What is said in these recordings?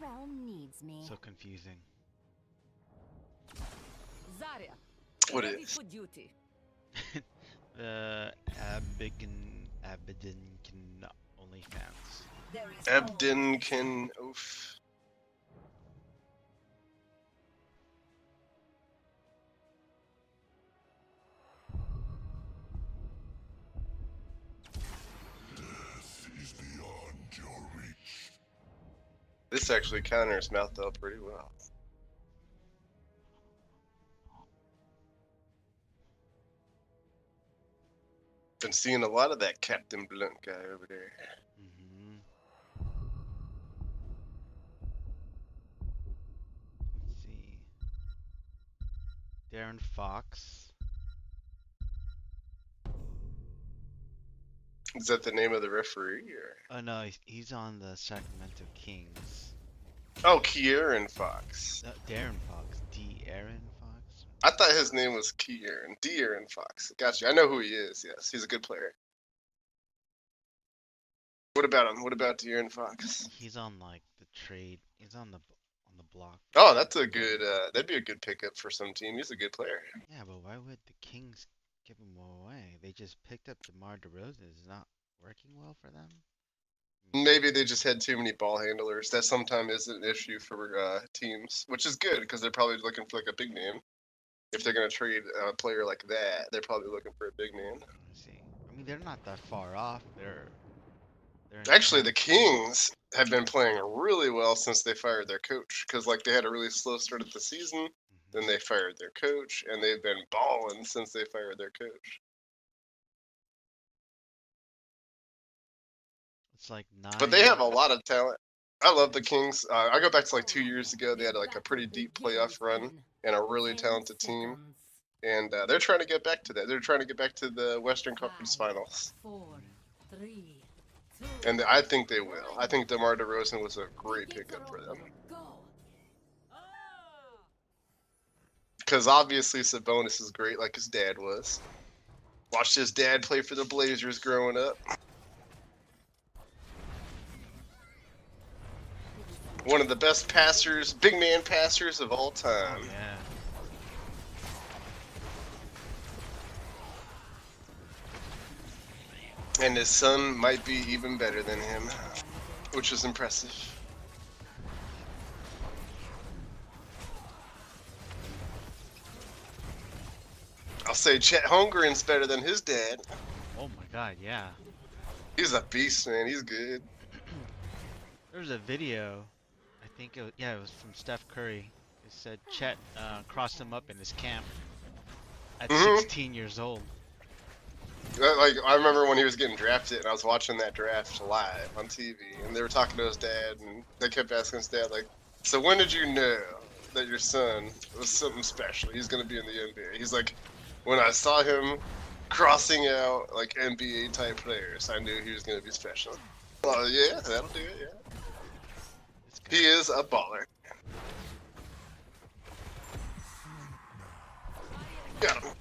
realm needs me. So confusing. Zarya, What ready is? for duty. Abedinkin OnlyFans. There is Abdinkin. Oof. Is beyond your reach. This actually counters mouth up pretty well. Been seeing a lot of that Captain Blunt guy over there. Mm-hmm. Let's see. Darren Fox. Is that the name of the referee? Or? Oh no, he's on the Sacramento Kings. Oh, Kieran Fox. Darren Fox. Aaron Fox? I thought his name was Kieran. De'Aaron Fox. Gotcha. I know who he is. Yes, he's a good player. What about him? What about De'Aaron Fox? He's on like the trade. He's on the block. Oh, that's a good. That'd be a good pickup for some team. He's a good player. Yeah, but why would the Kings give him away? They just picked up DeMar DeRozan. Is not working well for them. Maybe they just had too many ball handlers. That sometimes is an issue for teams, which is good because they're probably looking for like a big name. If they're gonna trade a player like that, they're probably looking for a big man. Let's see. I mean, they're not that far off. They're in Actually, the 10th. Kings have been playing really well since they fired their coach. Because like they had a really slow start of the season, then they fired their coach, and they've been balling since they fired their coach. It's like 9. But they have a lot of talent. I love the Kings. I go back to like 2 years ago. They had like a pretty deep playoff run and a really talented team. And they're trying to get back to that. They're trying to get back to the Western Conference Finals. 4, 3, 2. And I think they will. I think DeMar DeRozan was a great pickup for them. Go. Because obviously Sabonis is great like his dad was. Watched his dad play for the Blazers growing up. One of the best passers, big man passers of all time. Yeah. And his son might be even better than him, which is impressive. I'll say Chet Holmgren's better than his dad. Oh my God, yeah. He's a beast, man. He's good. There was a video. I think it was from Steph Curry. It said Chet crossed him up in his camp at 16 years old. Like I remember when he was getting drafted, and I was watching that draft live on TV, and they were talking to his dad, and they kept asking his dad, like, "So when did you know that your son was something special? He's gonna be in the NBA." He's like, "When I saw him crossing out like NBA type players, I knew he was gonna be special." Oh yeah, that'll do it. Yeah, he is a baller. Got him.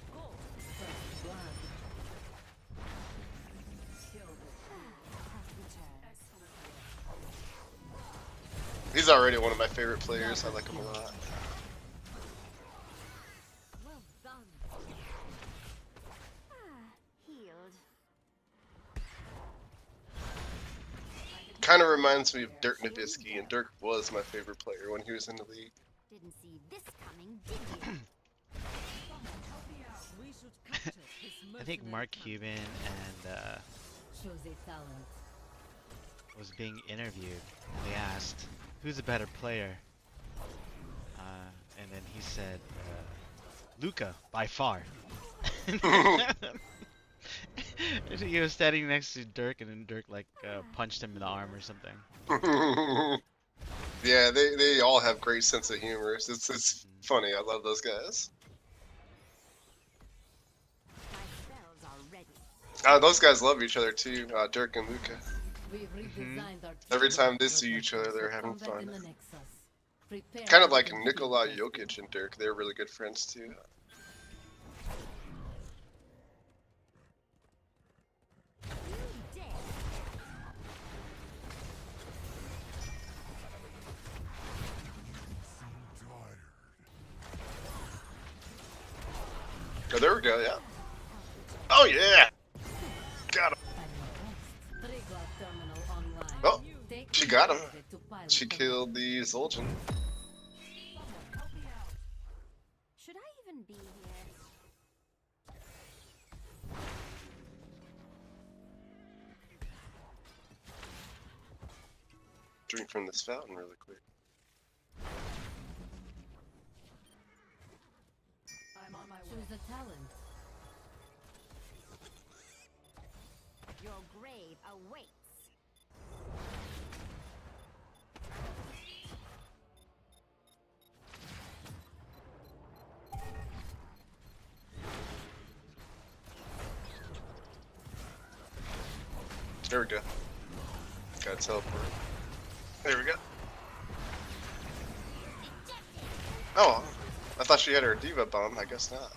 He's already one of my favorite players. I like him a lot. Well done. Healed. Kind of reminds me of Dirk Nowitzki, and Dirk was my favorite player when he was in the league. Didn't see this coming, did you? We should capture this I think Mark Cuban and shows a talent. was being interviewed, and they asked, "Who's a better player?" And then he said, "Luka, by far." He was standing next to Dirk, and then Dirk like punched him in the arm or something. Yeah, they all have great sense of humor. It's funny. I love those guys. My spells are ready. Those guys love each other too. Dirk and Luka. We've redesigned our Every team time they to see each other, they're having combat fun. in the Nexus. Prepare Kind of to like compete Nikola with Jokic and Dirk. They're really good friends too. Oh, there we go. Yeah. Oh yeah. Got him. Three-glove terminal online. Oh, Take she got him. control to pilot She the killed the Zul'jin. Should I even be here? Drink from this fountain really quick. I'm on my way. Choose a talent. Your grave awaits. There we go. Gotta teleport. There we go. Oh, I thought she had her diva bomb. I guess not.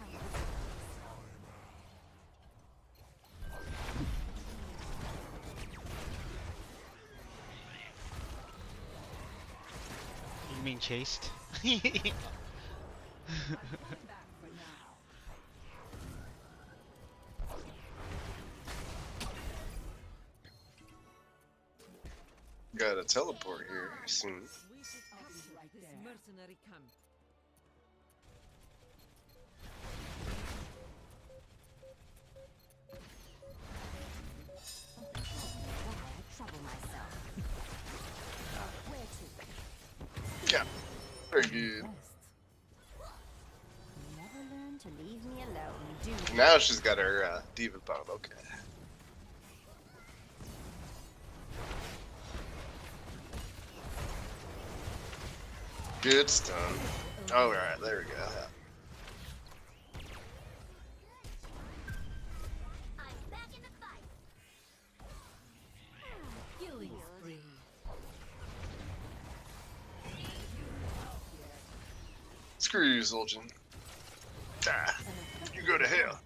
You mean chased? Gotta teleport here soon. We should capture this mercenary camp. Why trouble myself? Where to? Yeah. Very good. Never learn to leave me alone, do you? Now she's got her diva bomb. Okay. Good stun. Oh, alright, there we go. I'm back in the fight. Killing spree. Screw you, Zul'jin. Ah, you go to hell.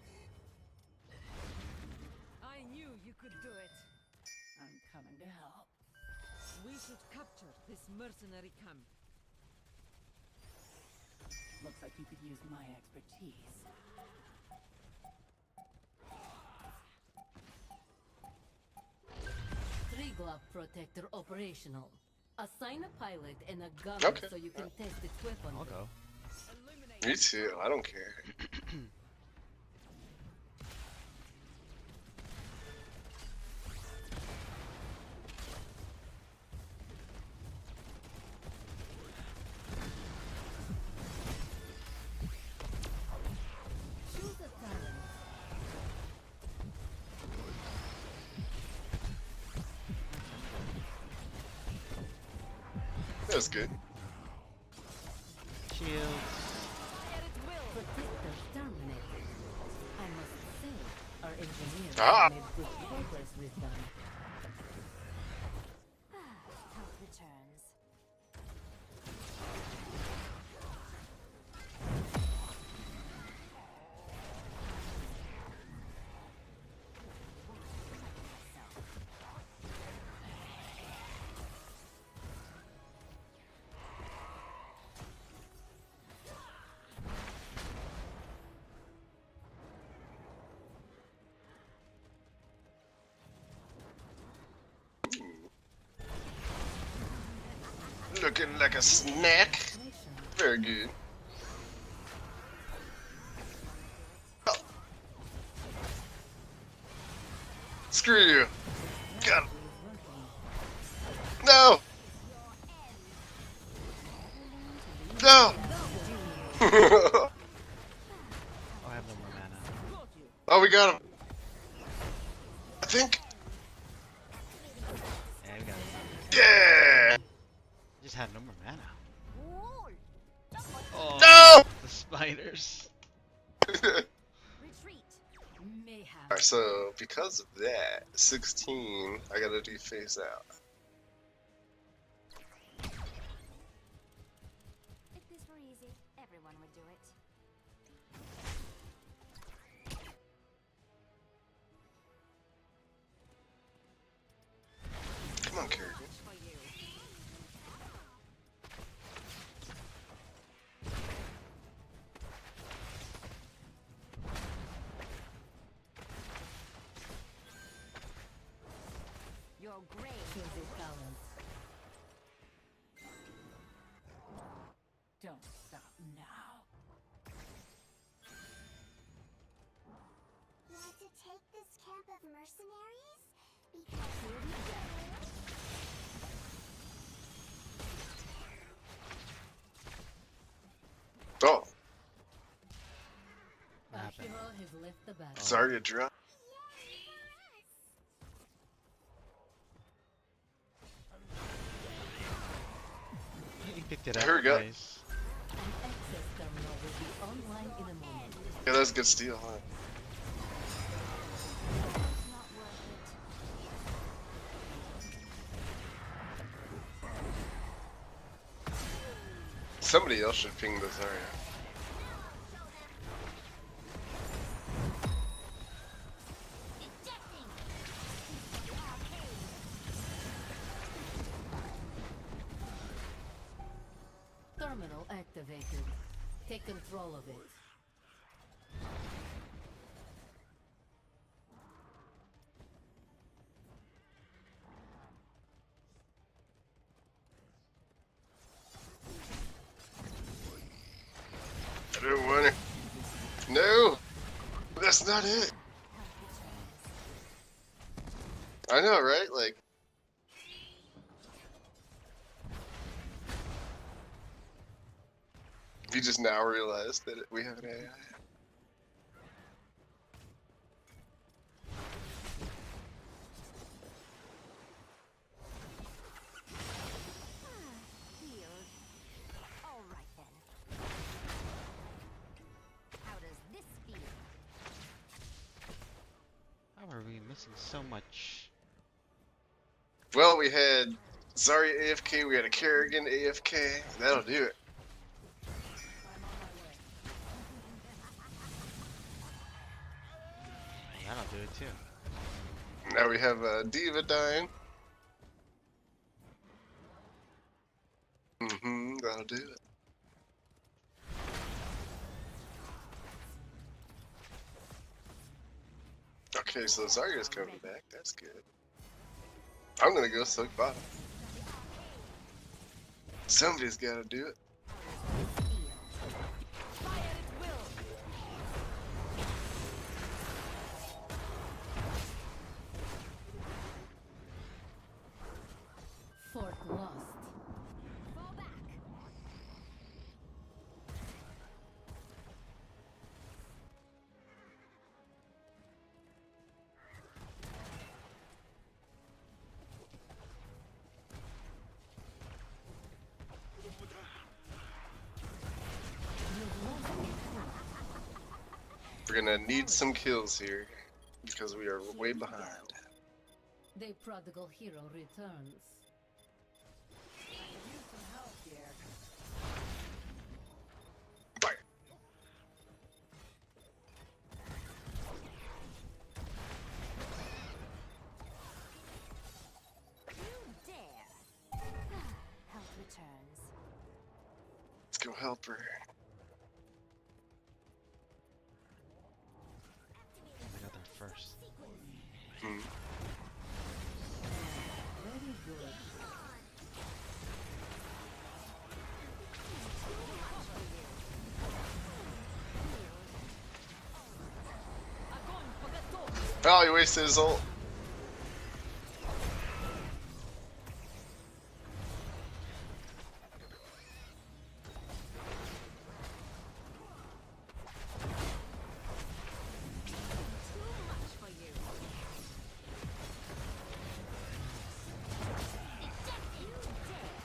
I knew you could do it. I'm coming to help. We should capture this mercenary camp. Looks like you could use my expertise. Three-glove protector operational. Assign a pilot and a gun Okay. so you can test its weapon. I'll go. Me too. I don't care. Choose a talent. That was good. Shields. Protector terminated. I must say, our engineers Ah. have made good progress with them. Health returns. Looking like a snack. Very good. Oh. Screw you. Got him. No! No! Oh, I have no more mana. Oh, we got him. I think. Yeah, we got it. Yeah! I just had no more mana. Whoa! Oh, No! the spiders. Retreat. Mayhem. Alright, so because of that, 16, I gotta do face out. If this were easy, everyone would do it. Come on, Kerrigan. For you. grow gray. Choose his balance. Don't stop now. Want to take this camp of mercenaries? Because here we go. Oh, A hero has left the battle. sorry to drop. He picked it Here up. we go. Nice. An access terminal will be online in a moment. Yeah, that's a good steal, huh? It's not worth it. Somebody else should ping the Zarya. Terminal activated. Take control of it. I don't want it. No! That's not it. I know, right? Like, we just now realized that we have an AI. Healed. All right then. How does this feel? How are we missing so much? Well, we had Zarya AFK, we had a Kerrigan AFK. That'll do it. That'll do it too. Now we have Diva dying. That'll do it. Okay, so Zarya's coming back. That's good. I'm gonna go soak bottom. Somebody's gotta do it. Fort lost. Fall back. We're gonna need some kills here because we are way behind. The prodigal hero returns. Fire. You dare. Health returns. Let's go help her. We got there first. Hmm. Very good. Oh, he wasted his ult. Too much for you. Eject you dare.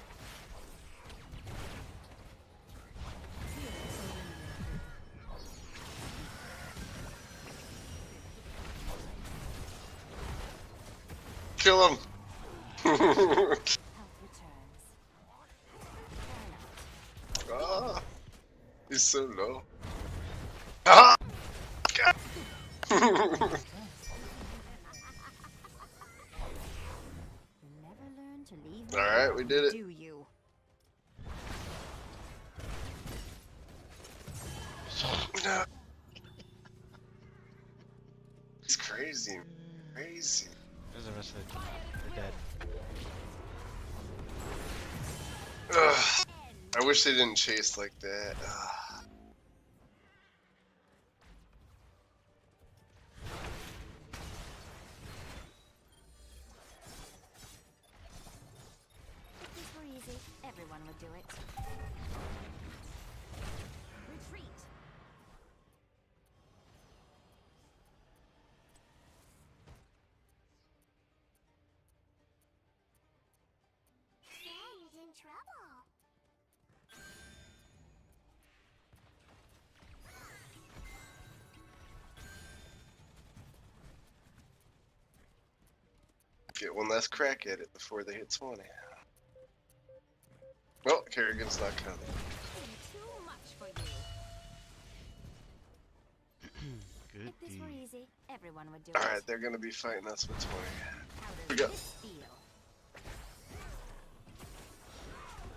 Kill him. Health returns. Ah, he's so low. Ah! God. You never learn to leave. All right, we did it. Do you? No. He's crazy. Crazy. There's the rest of the team. They're dead. Ugh. I wish they didn't chase like that. Ugh. If this were easy, everyone would do it. Retreat. Friend in trouble. Get one last crack at it before they hit 20. Well, Kerrigan's not coming. Too much for you. Good If this D. were easy, everyone would do Alright, it. they're gonna be fighting us with 20. How does we go. this feel?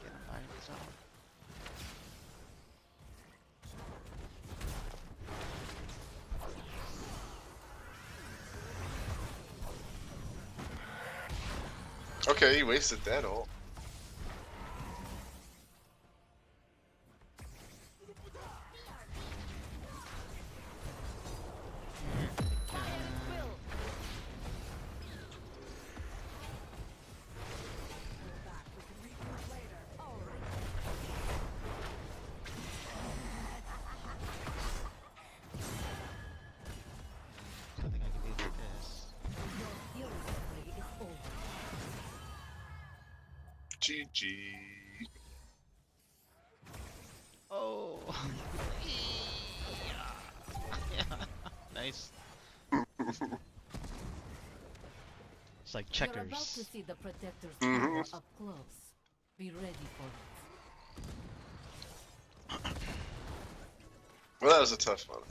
Get him by himself. Okay, he wasted that ult. Something I can do like this. Your fury is over. GG. Oh. Nice. It's like You're about to checkers. see the Protector's Mhm. power up close. Be ready for it. Well, that was a tough one.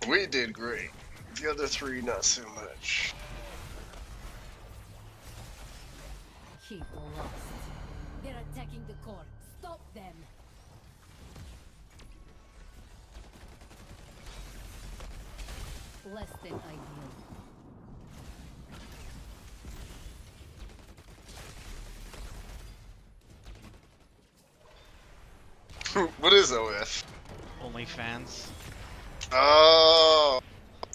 We did great. The other three, not so much. Keep lost. They're attacking the core. Stop them. Less than ideal. What is OF? OnlyFans. Oh,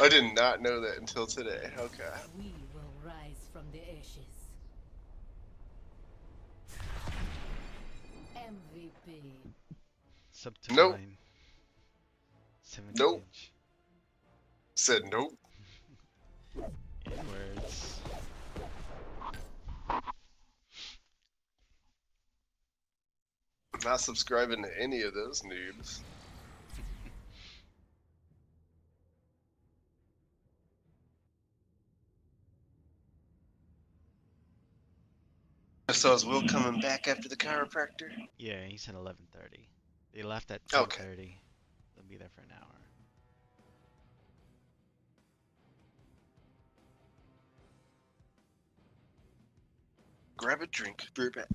I did not know that until today. Okay. We will rise from the ashes. MVP. Sub to Nope. 9. 70 Nope. inch. Said nope. Inwards. Not subscribing to any of those noobs. So is Will coming back after the chiropractor? Yeah, he said 11:30. They left at Okay. 10:30. They'll be there for an hour. Grab a drink. Be right back.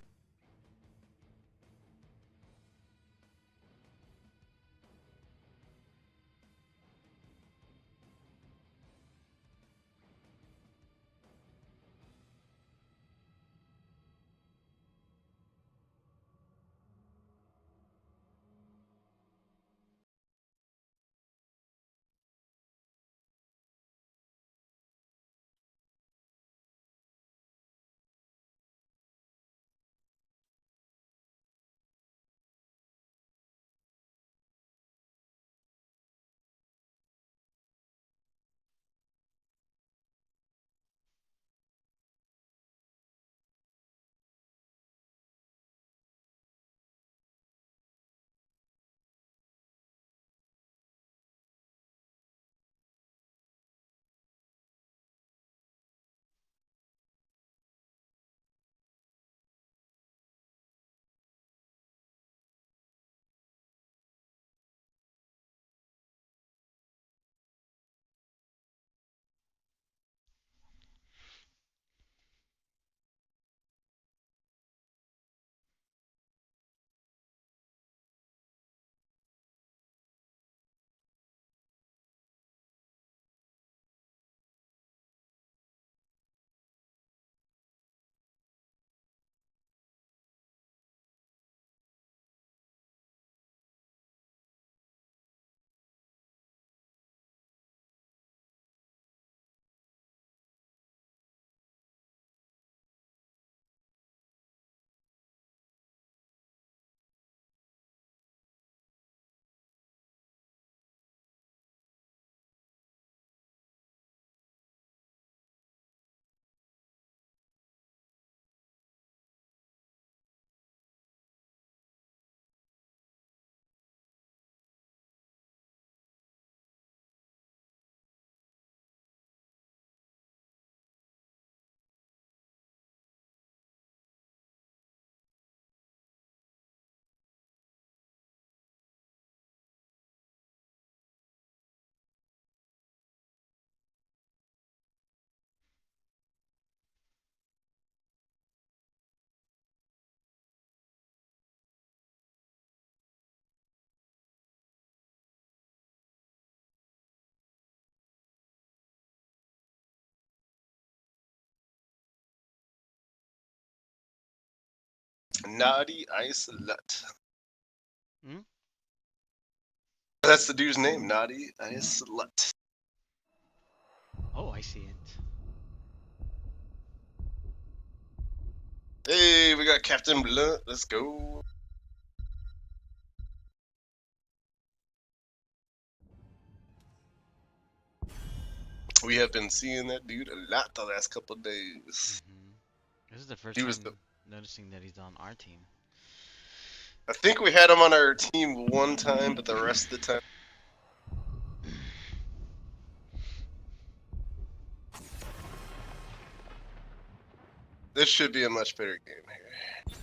Naughty Ice Slut. Hmm? That's the dude's name, Naughty Ice Slut. Oh, I see it. Hey, we got Captain Blunt. Let's go. We have been seeing that dude a lot the last couple days. Hmm. This is the first He time was the. noticing that he's on our team. I think we had him on our team one time, but the rest of the time. This should be a much better game here.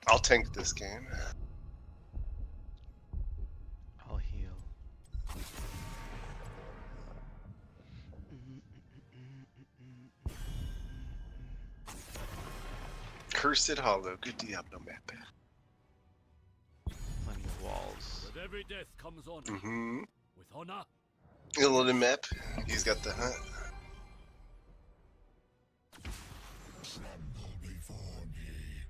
I'll tank this game. I'll heal. Cursed Hollow, good Diablo map. Plenty of walls. With every death comes honor. Mm-hmm. With honor. Illidan map. He's got the hunt. Tremble before me.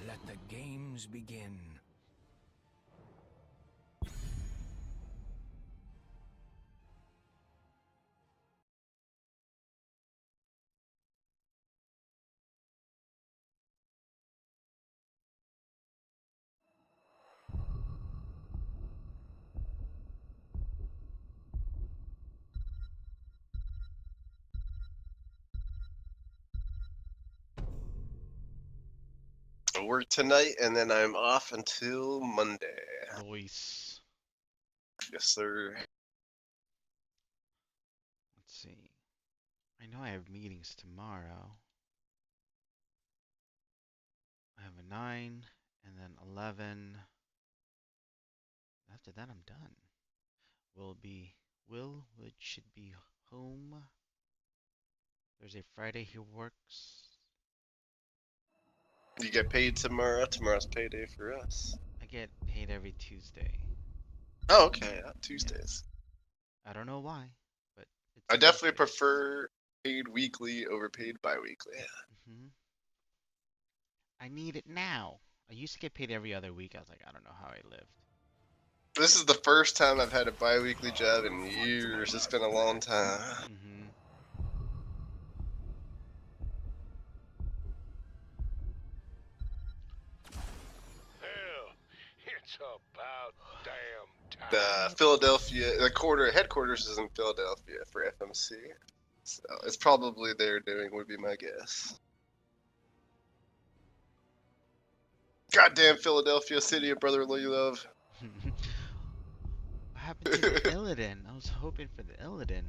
Let the games begin. I work tonight, and then I'm off until Monday. Noise. Yes, sir. Let's see. I know I have meetings tomorrow. I have a 9 and then 11. After that, I'm done. Will should be home. Thursday, Friday, he works. You get paid tomorrow. Tomorrow's payday for us. I get paid every Tuesday. Oh, okay. Tuesdays. I don't know why, but it's I definitely Tuesday. prefer paid weekly over paid bi-weekly. Hmm. I need it now. I used to get paid every other week. I was like, I don't know how I lived. This is the first time I've had a bi-weekly job in years. It's been a long time. Hmm. Hell, it's about damn time. The Philadelphia, headquarters is in Philadelphia for FMC. So it's probably they're doing, would be my guess. Goddamn Philadelphia, city of brotherly love. What happened to the Illidan? I was hoping for the Illidan.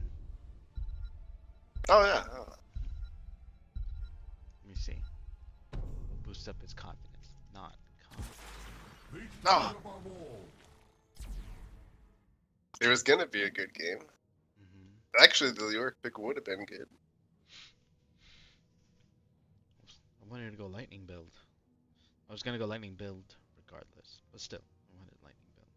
Oh yeah. Oh. Let me see. We'll boost up his confidence. Not confidence. Oh. It was gonna be a good game. Hmm. Actually, the York pick would have been good. I wanted to go lightning build. I was gonna go lightning build regardless, but still, I wanted lightning build.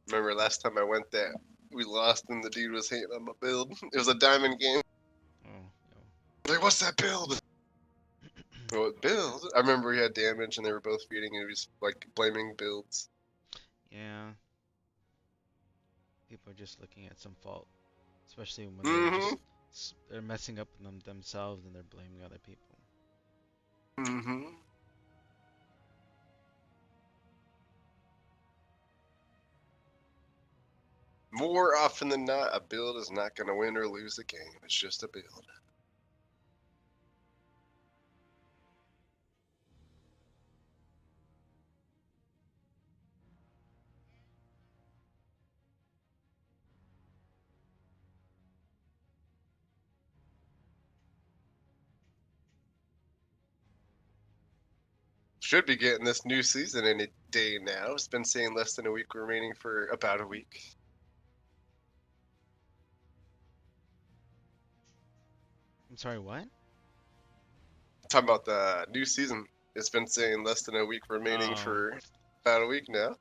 Remember last time I went there, we lost and the dude was hating on my build. It was a diamond game. Oh, Like, what's that build? What build? I remember he had damage and they were both feeding and he was like blaming builds. yeah. People are just looking at some fault, especially when Mm-hmm. they're messing up themselves and they're blaming other people. Mm-hmm. More often than not, a build is not going to win or lose a game. It's just a build. Should be getting this new season any day now. It's been saying less than a week remaining for about a week. I'm sorry, what? Talking about the new season. It's been saying less than a week remaining Oh. for about a week now.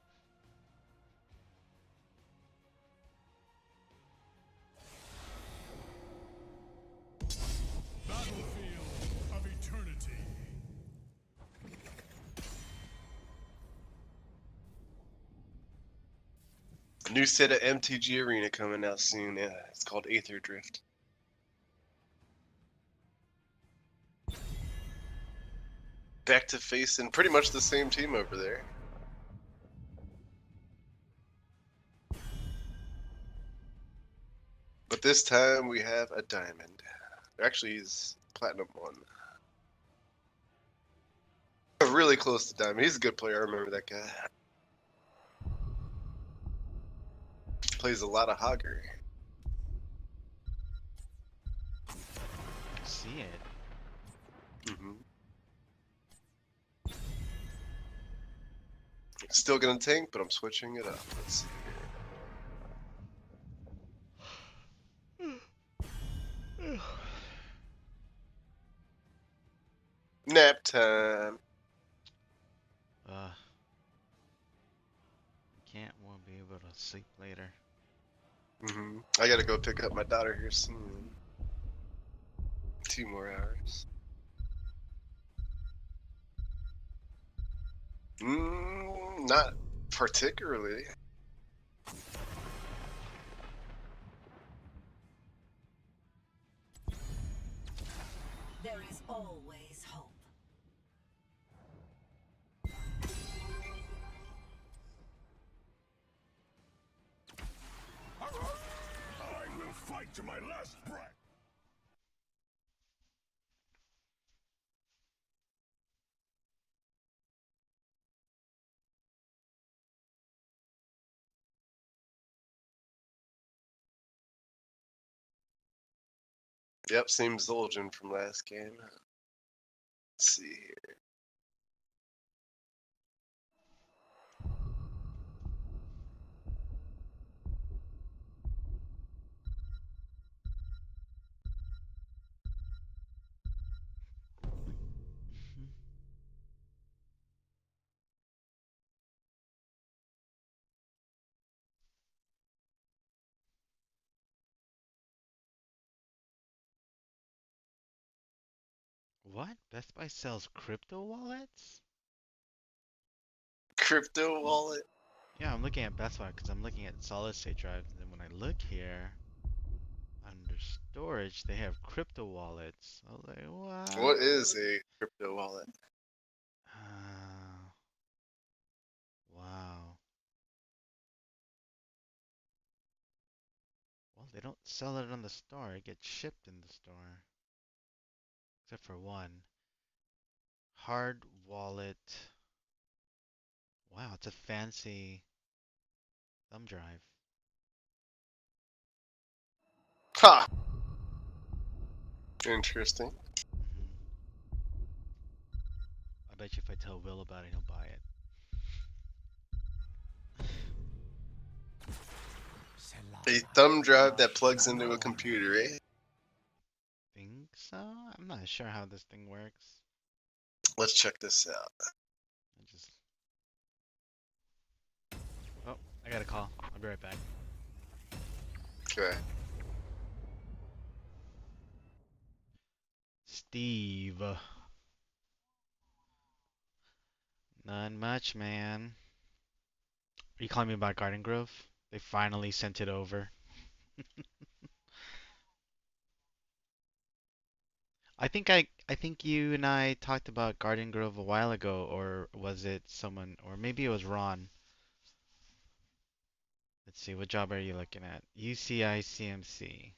Battlefield of eternity. A new set of MTG Arena coming out soon. Yeah, it's called Aether Drift. Back to facing pretty much the same team over there. But this time we have a diamond. Actually, he's platinum 1. Really close to diamond. He's a good player. I remember that guy. Plays a lot of Hogger. I see it. Mm-hmm. Still gonna tank, but I'm switching it up. Let's see here. Nap time. Won't be able to sleep later. I gotta go pick up my daughter here soon. 2 more hours. Not particularly. There is always hope. I will fight to my last breath. Yep, same Zul'jin from last game. Let's see here. What? Best Buy sells crypto wallets? Crypto wallet. Yeah, I'm looking at Best Buy because I'm looking at solid state drives, and then when I look here, under storage, they have crypto wallets. I was like, what? What is a crypto wallet? Wow. Well, they don't sell it on the store. It gets shipped in the store. Except for one. Hard wallet. Wow, it's a fancy thumb drive. Ha! Interesting. I bet you if I tell Will about it, he'll buy it. A thumb drive that plugs into a computer, eh? Think so? I'm not sure how this thing works. Let's check this out. Oh, I got a call. I'll be right back. Okay. Steve. Not much, man. Are you calling me about Garden Grove? They finally sent it over. I think you and I talked about Garden Grove a while ago, or was it someone, or maybe it was Ron. Let's see, what job are you looking at? UCI CMC.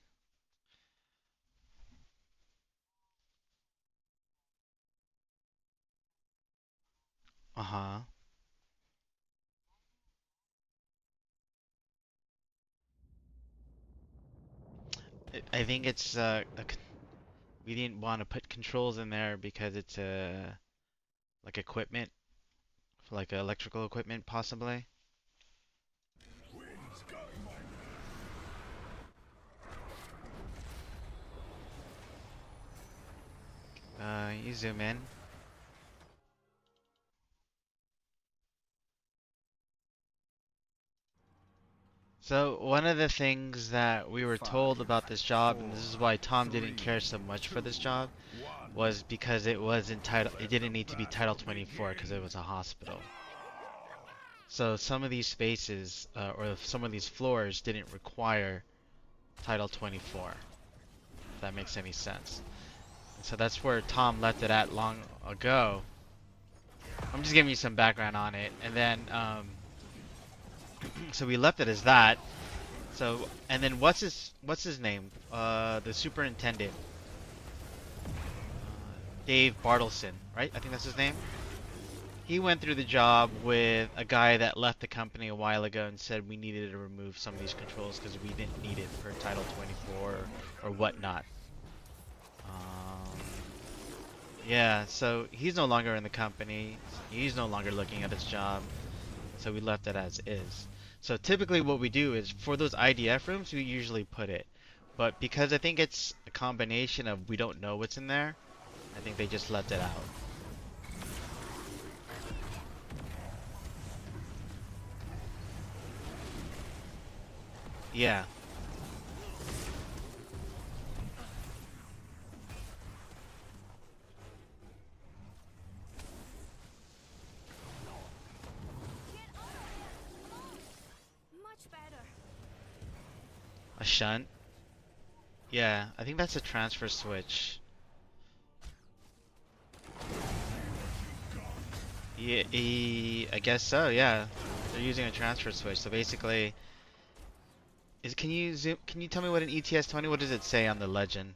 Uh-huh. I think it's we didn't want to put controls in there because it's like equipment, like electrical equipment possibly. You zoom in. So one of the things that we were told about this job, and this is why Tom didn't care so much for this job, was because it wasn't title. It didn't need to be Title 24 because it was a hospital. So some of these spaces, or some of these floors, didn't require Title 24. If that makes any sense. And so that's where Tom left it at long ago. I'm just giving you some background on it, and then so we left it as that. So, and then what's his name? The superintendent, Dave Bartleson, right? I think that's his name. He went through the job with a guy that left the company a while ago and said we needed to remove some of these controls because we didn't need it for Title 24 or whatnot. Yeah, so he's no longer in the company. He's no longer looking at his job. So we left it as is. So typically what we do is for those IDF rooms, we usually put it. But because I think it's a combination of we don't know what's in there, I think they just left it out. Yeah. Much better. A shunt? Yeah, I think that's a transfer switch. Yeah, I guess so, yeah. They're using a transfer switch. So basically, can you tell me what an ETS-20, what does it say on the legend?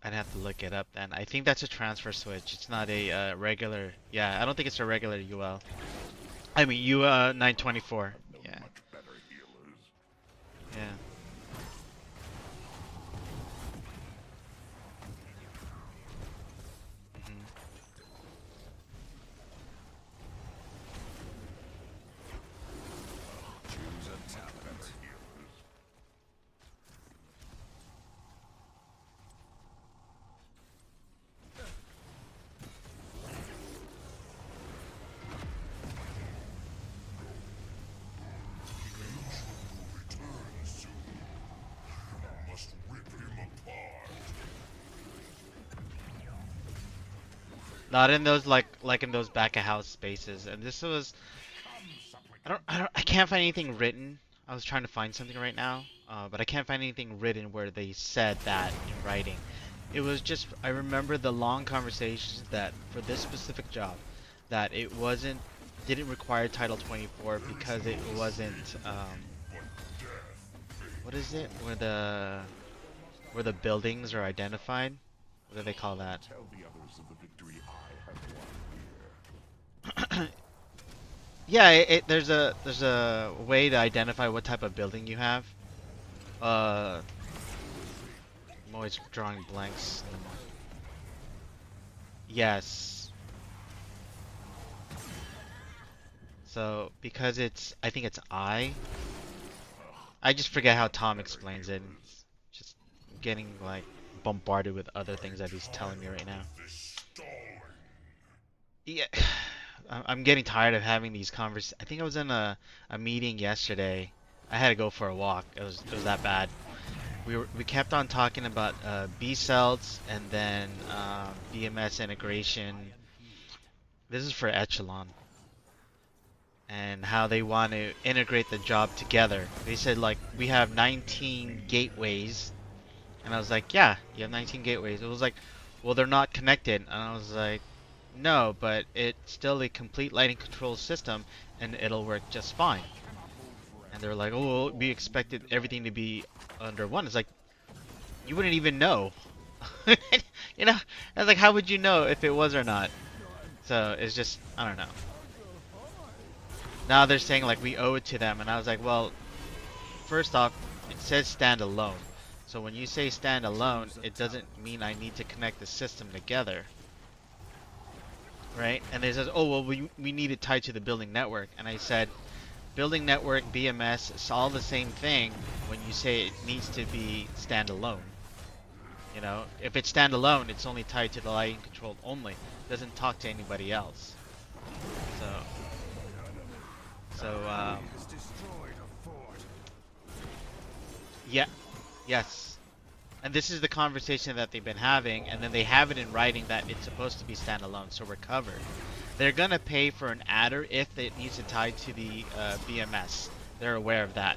I'd have to look it up then. I think that's a transfer switch. It's not a regular. Yeah, I don't think it's a regular UL. I mean U924. Yeah. Yeah. Choose a talent. Must rip him apart. Not in those like in those back of house spaces. And this was I can't find anything written. I was trying to find something right now, but I can't find anything written where they said that in writing. It was just I remember the long conversations that for this specific job that it didn't require Title 24 because it wasn't what is it? Where the buildings are identified? What do they call that? Tell the others of the victory I have won here. Yeah, there's a way to identify what type of building you have. I'm always drawing blanks. Yes. So because I think it's I just forget how Tom explains it. It's just getting like bombarded with other things that he's telling me right now. Yeah. I'm getting tired of having these conversations. I think I was in a meeting yesterday. I had to go for a walk. It was that bad. We kept on talking about B cells and then BMS integration. This is for Echelon. And how they want to integrate the job together. They said like we have 19 gateways. And I was like, yeah, you have 19 gateways. It was like, well, they're not connected. And I was like, no, but it's still a complete lighting control system and it'll work just fine. And they're like, oh, well, we expected everything to be under one. It's like, you wouldn't even know. You know, I was like, how would you know if it was or not? So it's just, I don't know. Now they're saying like we owe it to them, and I was like, well, first off, it says standalone. So when you say standalone, it doesn't mean I need to connect the system together. Right? And they says, oh, well, we need it tied to the building network. And I said, building network, BMS, it's all the same thing when you say it needs to be standalone. You know, if it's standalone, it's only tied to the lighting control only. It doesn't talk to anybody else. Has destroyed a fort. Yeah, yes. And this is the conversation that they've been having, and then they have it in writing that it's supposed to be standalone, so we're covered. They're gonna pay for an adder if it needs to tie to the BMS. They're aware of that.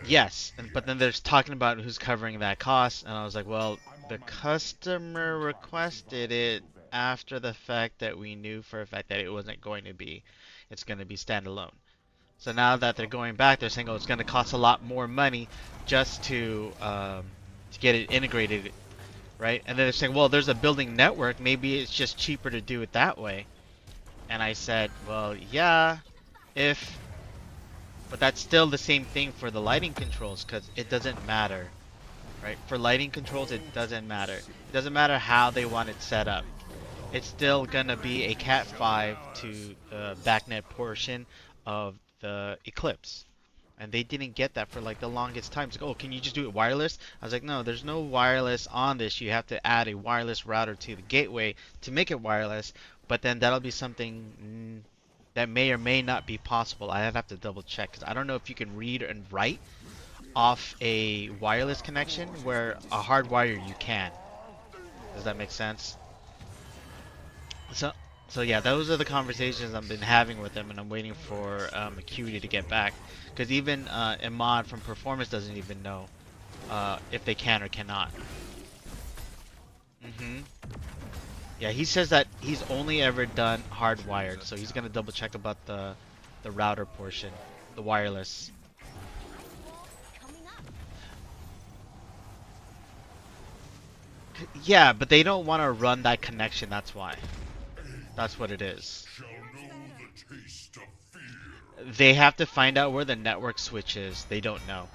Yes, but then there's talking about who's covering that cost, and I was like, well, the customer requested it after the fact that we knew for a fact that it wasn't going to be. It's going to be standalone. So now that they're going back, they're saying, oh, it's going to cost a lot more money just to get it integrated, right? And then they're saying, well, there's a building network. Maybe it's just cheaper to do it that way. And I said, well, yeah, but that's still the same thing for the lighting controls, because it doesn't matter, right? For lighting controls, it doesn't matter. It doesn't matter how they want it set up. It's still gonna be a Cat 5 to the backnet portion of the Eclipse. And they didn't get that for like the longest time. It's like, oh, can you just do it wireless? I was like, no, there's no wireless on this. You have to add a wireless router to the gateway to make it wireless. But then that'll be something that may or may not be possible. I'd have to double check, because I don't know if you can read and write off a wireless connection where a hardwire you can. Does that make sense? So yeah, those are the conversations I've been having with them, and I'm waiting for Acuity to get back, because even Imad from Performance doesn't even know if they can or cannot. Yeah, he says that he's only ever done hardwired, so he's gonna double check about the router portion, the wireless. Yeah, but they don't want to run that connection, that's why. That's what it is. Shall know the taste of fear. They have to find out where the network switch is. They don't know.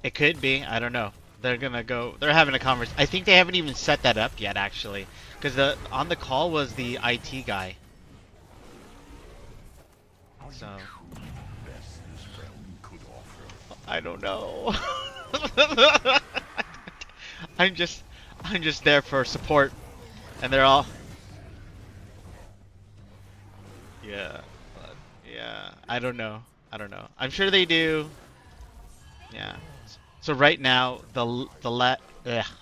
It could be. I don't know. They're gonna go. They're having a conversation. I think they haven't even set that up yet, actually, because on the call was the IT guy. So I don't know. I'm just there for support, and they're all. Yeah, yeah. I don't know. I'm sure they do. Yeah. So right now, the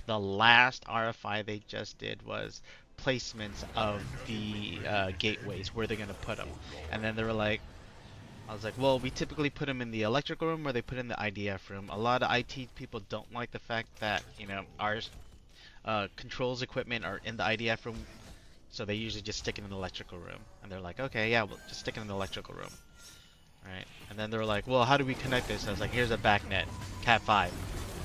last RFI they just did was placements of the gateways, where they're gonna put them, and then they were like, I was like, well, we typically put them in the electrical room, or they put in the IDF room. A lot of IT people don't like the fact that, you know, our controls equipment are in the IDF room, so they usually just stick it in the electrical room. And they're like, okay, yeah, we'll just stick it in the electrical room. Right, and then they were like, well, how do we connect this? I was like, here's a backnet, Cat 5.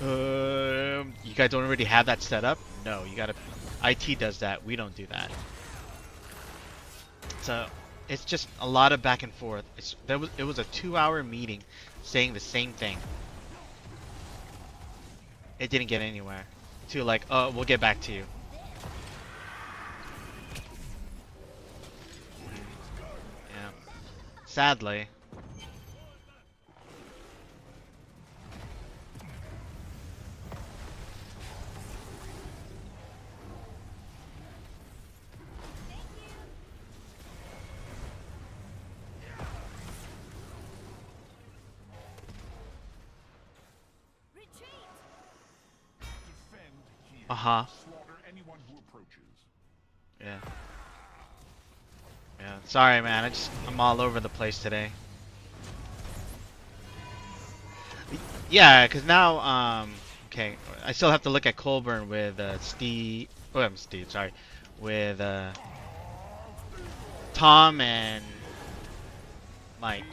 You guys don't already have that set up? No, you gotta. IT does that. We don't do that. So it's just a lot of back and forth. It was a 2-hour meeting, saying the same thing. It didn't get anywhere. To like, oh, we'll get back to you. Yeah. Sadly. Uh-huh. Slaughter anyone who approaches. Yeah. Yeah. Sorry, man. I'm all over the place today. Yeah, because now, okay, I still have to look at Colburn with Steve. Oh, I'm Steve. Sorry, with Tom and Mike.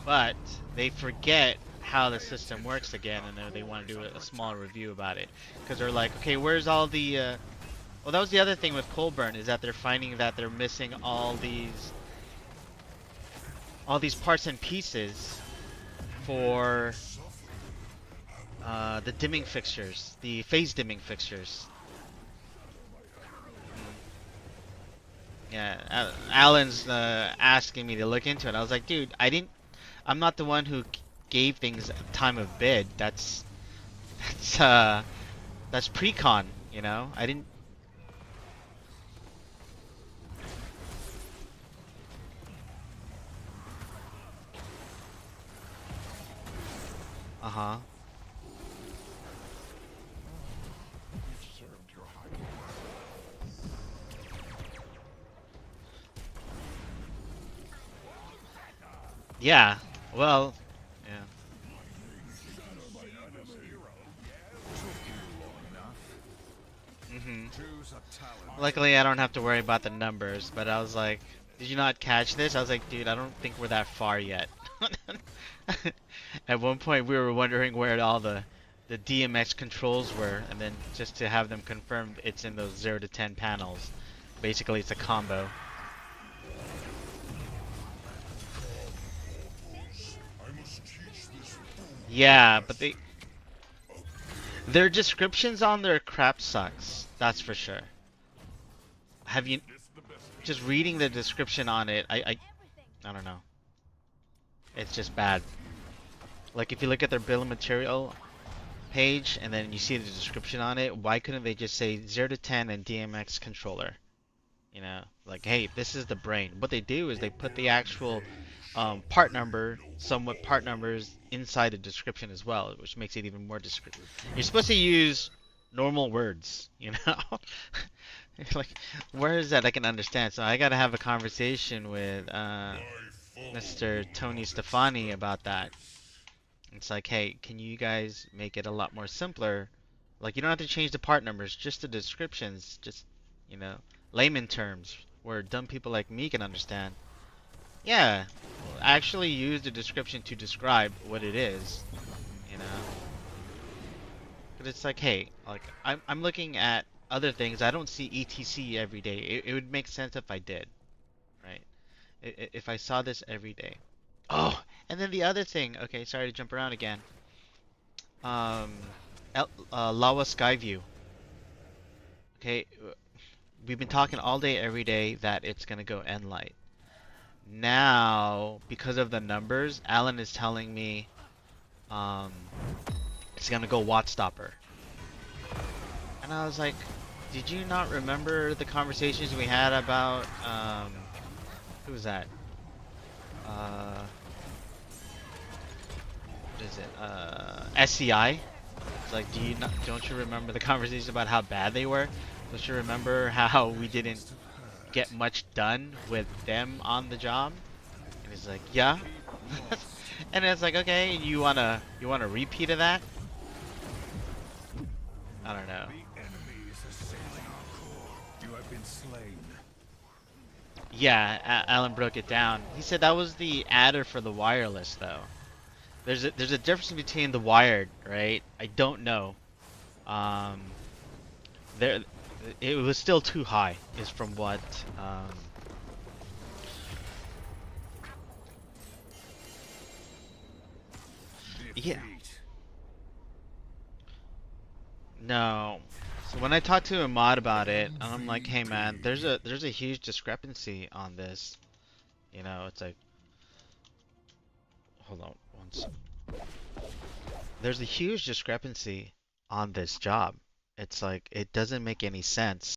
But they forget how the system works again, and they want to do a small review about it, because they're like, okay, where's all the well, that was the other thing with Colburn, is that they're finding that they're missing all these parts and pieces for The dimming fixtures, the phase dimming fixtures. Yeah, Alan's asking me to look into it. I was like, dude, I'm not the one who gave things time of bid. That's pre-con, you know? I didn't. Uh-huh. Served your highness. Yeah. Well, yeah. Mm-hmm. Choose a talent. Luckily, I don't have to worry about the numbers, but I was like, did you not catch this? I was like, dude, I don't think we're that far yet. At one point, we were wondering where all the DMX controls were, and then just to have them confirmed it's in those 0 to 10 panels. Basically, it's a combo. Yeah, but their descriptions on their crap sucks. That's for sure. Have you just reading the description on it? I don't know. It's just bad. Like if you look at their bill of material page and then you see the description on it, why couldn't they just say 0 to 10 and DMX controller? You know, like, hey, this is the brain. What they do is they put the actual part number, somewhat part numbers inside the description as well, which makes it even more descriptive. You're supposed to use normal words, you know? Like, where is that I can understand? So I gotta have a conversation with Mr. Tony Stefani about that. It's like, hey, can you guys make it a lot more simpler? Like, you don't have to change the part numbers, just the descriptions, just, you know, layman terms where dumb people like me can understand. Yeah, actually use the description to describe what it is, you know? But it's like, hey, like, I'm looking at other things. I don't see ETC every day. It would make sense if I did, right? If I saw this every day. Oh, and then the other thing. Okay, sorry to jump around again. Lawa Skyview. Okay, we've been talking all day, every day that it's gonna go end light. Now, because of the numbers, Alan is telling me, it's gonna go Watt Stopper. And I was like, did you not remember the conversations we had about, who was that? What is it? SCI? It's like, don't you remember the conversations about how bad they were? Don't you remember how we didn't get much done with them on the job? And he's like, yeah. And it's like, okay, you wanna repeat of that? I don't know. The enemy is assailing our core. You have been slain. Yeah, Alan broke it down. He said that was the adder for the wireless, though. There's a difference between the wired, right? I don't know. It was still too high, is from what. Yeah. No. So when I talked to Ahmad about it, I'm like, hey man, there's a huge discrepancy on this. You know, it's like, hold on once. There's a huge discrepancy on this job. It's like, it doesn't make any sense.